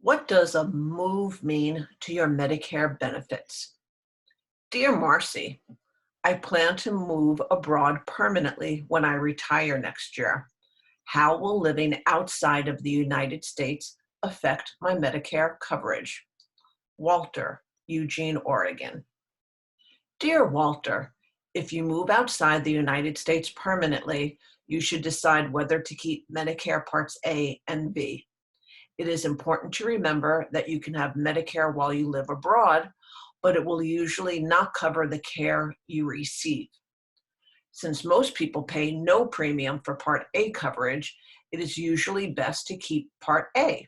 What does a move mean to your Medicare benefits? Dear Marcy, I plan to move abroad permanently when I retire next year. How will living outside of the United States affect my Medicare coverage? Walter, Eugene, Oregon. Dear Walter, if you move outside the United States permanently, you should decide whether to keep Medicare Parts A and B. It is important to remember that you can have Medicare while you live abroad, but it will usually not cover the care you receive. Since most people pay no premium for Part A coverage, it is usually best to keep Part A,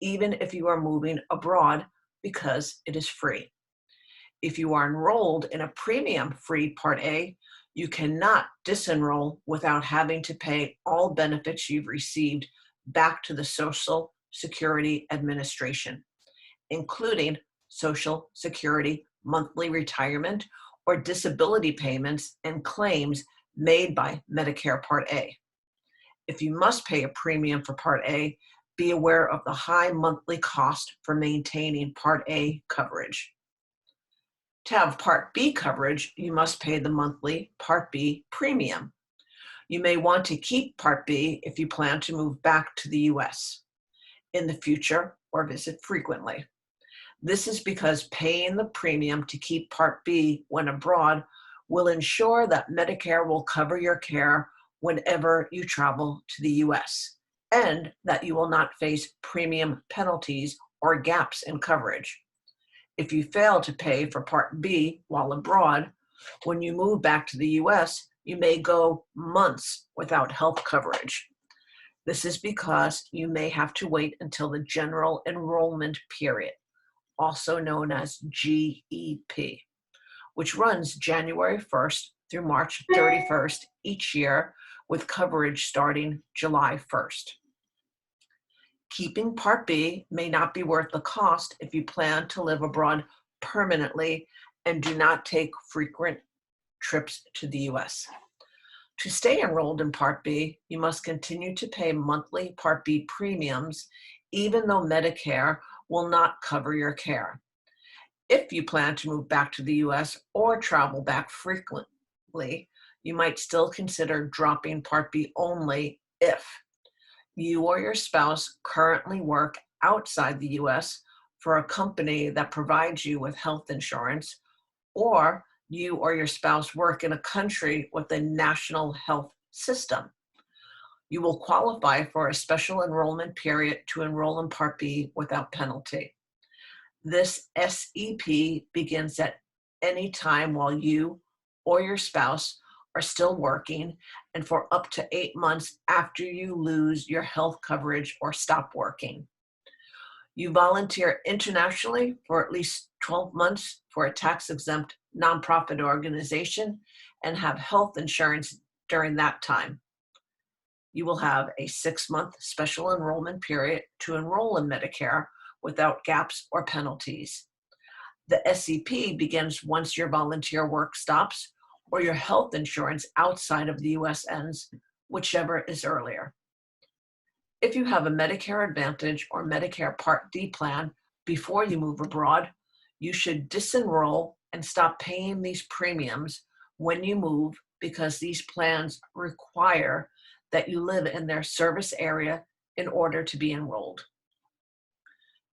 even if you are moving abroad, because it is free. If you are enrolled in a premium-free Part A, you cannot disenroll without having to pay all benefits you've received back to the Social Security Administration, including Social Security monthly retirement or disability payments and claims made by Medicare Part A. If you must pay a premium for Part A, be aware of the high monthly cost for maintaining Part A coverage. To have Part B coverage, you must pay the monthly Part B premium. You may want to keep Part B if you plan to move back to the US in the future or visit frequently. This is because paying the premium to keep Part B when abroad will ensure that Medicare will cover your care whenever you travel to the US, and that you will not face premium penalties or gaps in coverage. If you fail to pay for Part B while abroad, when you move back to the US, you may go months without health coverage. This is because you may have to wait until the general enrollment period, also known as GEP, which runs January 1st through March 31st each year, with coverage starting July 1st. Keeping Part B may not be worth the cost if you plan to live abroad permanently and do not take frequent trips to the US. To stay enrolled in Part B, you must continue to pay monthly Part B premiums, even though Medicare will not cover your care. If you plan to move back to the US or travel back frequently, you might still consider dropping Part B only if you or your spouse currently work outside the US for a company that provides you with health insurance, or you or your spouse work in a country with a national health system. You will qualify for a special enrollment period to enroll in Part B without penalty. This SEP begins at any time while you or your spouse are still working and for up to 8 months after you lose your health coverage or stop working. You volunteer internationally for at least 12 months for a tax-exempt nonprofit organization and have health insurance during that time. You will have a 6-month special enrollment period to enroll in Medicare without gaps or penalties. The SEP begins once your volunteer work stops or your health insurance outside of the US ends, whichever is earlier. If you have a Medicare Advantage or Medicare Part D plan before you move abroad, you should disenroll and stop paying these premiums when you move, because these plans require that you live in their service area in order to be enrolled.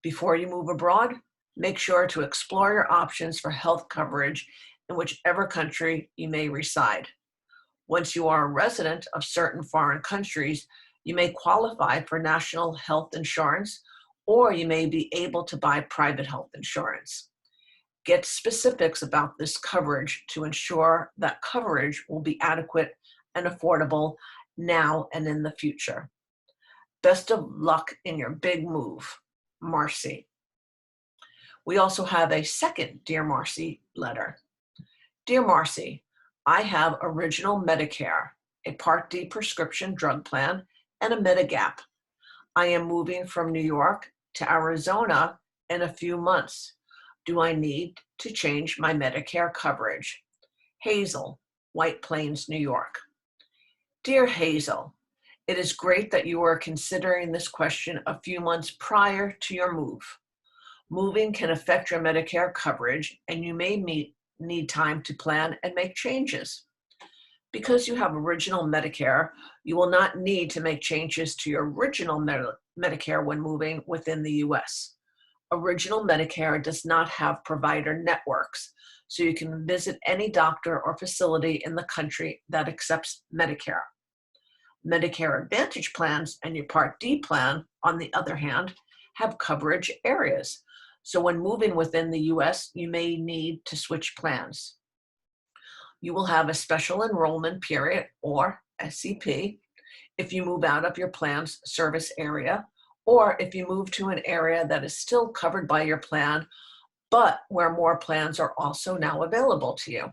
Before you move abroad, make sure to explore your options for health coverage in whichever country you may reside. Once you are a resident of certain foreign countries, you may qualify for national health insurance, or you may be able to buy private health insurance. Get specifics about this coverage to ensure that coverage will be adequate and affordable now and in the future. Best of luck in your big move, Marci. We also have a second Dear Marci letter. Dear Marci, I have Original Medicare, a Part D prescription drug plan, and a Medigap. I am moving from New York to Arizona in a few months. Do I need to change my Medicare coverage? Hazel, White Plains, New York. Dear Hazel, It is great that you are considering this question a few months prior to your move. Moving can affect your Medicare coverage, and you may need time to plan and make changes. Because you have original Medicare, you will not need to make changes to your original Medicare when moving within the US. Original Medicare does not have provider networks, so you can visit any doctor or facility in the country that accepts Medicare. Medicare Advantage plans and your Part D plan, on the other hand, have coverage areas. So when moving within the US, you may need to switch plans. You will have a special enrollment period, or SEP, if you move out of your plan's service area, or if you move to an area that is still covered by your plan, but where more plans are also now available to you.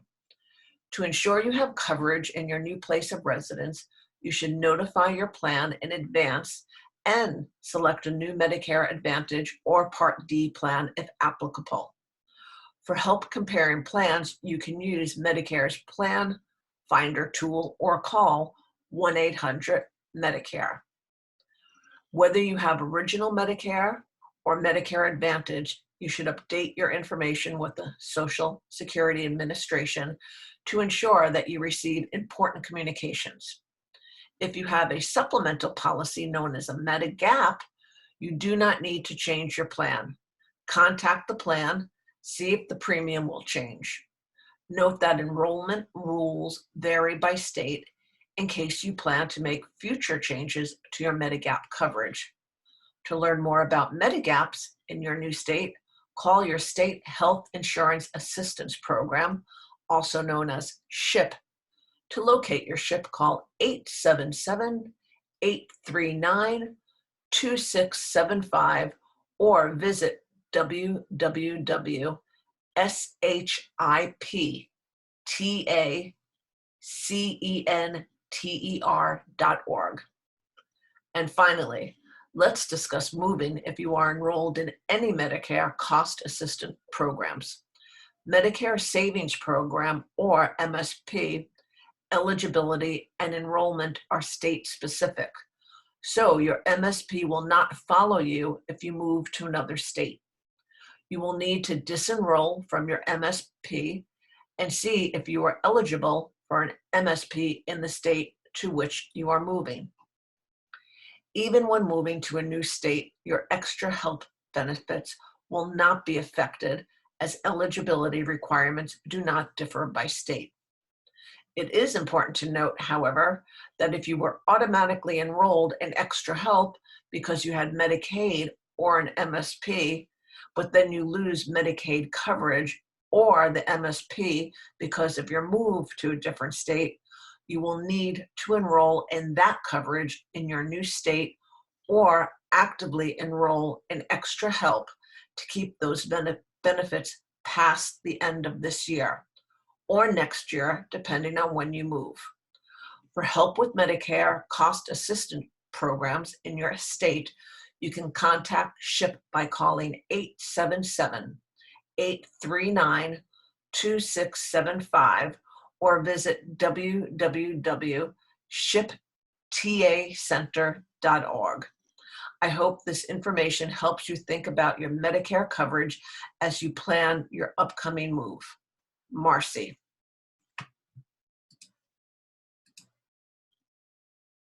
To ensure you have coverage in your new place of residence, you should notify your plan in advance and select a new Medicare Advantage or Part D plan if applicable. For help comparing plans, you can use Medicare's Plan Finder tool or call 1-800-MEDICARE. Whether you have original Medicare or Medicare Advantage, you should update your information with the Social Security Administration to ensure that you receive important communications. If you have a supplemental policy known as a Medigap, you do not need to change your plan. Contact the plan, see if the premium will change. Note that enrollment rules vary by state in case you plan to make future changes to your Medigap coverage. To learn more about Medigaps in your new state, call your State Health Insurance Assistance Program, also known as SHIP. To locate your SHIP, call 877-839-2675 or visit www.shiptacenter.org. And finally, let's discuss moving if you are enrolled in any Medicare cost assistance programs. Medicare Savings Program, or MSP, eligibility and enrollment are state specific. So your MSP will not follow you if you move to another state. You will need to disenroll from your MSP and see if you are eligible for an MSP in the state to which you are moving. Even when moving to a new state, your extra health benefits will not be affected, as eligibility requirements do not differ by state. It is important to note, however, that if you were automatically enrolled in extra help because you had Medicaid or an MSP, but then you lose Medicaid coverage or the MSP because of your move to a different state, you will need to enroll in that coverage in your new state or actively enroll in extra help to keep those benefits past the end of this year or next year, depending on when you move. For help with Medicare cost assistance programs in your state, you can contact SHIP by calling 877-839-2675 or visit www.shiptacenter.org. I hope this information helps you think about your Medicare coverage as you plan your upcoming move. Marci.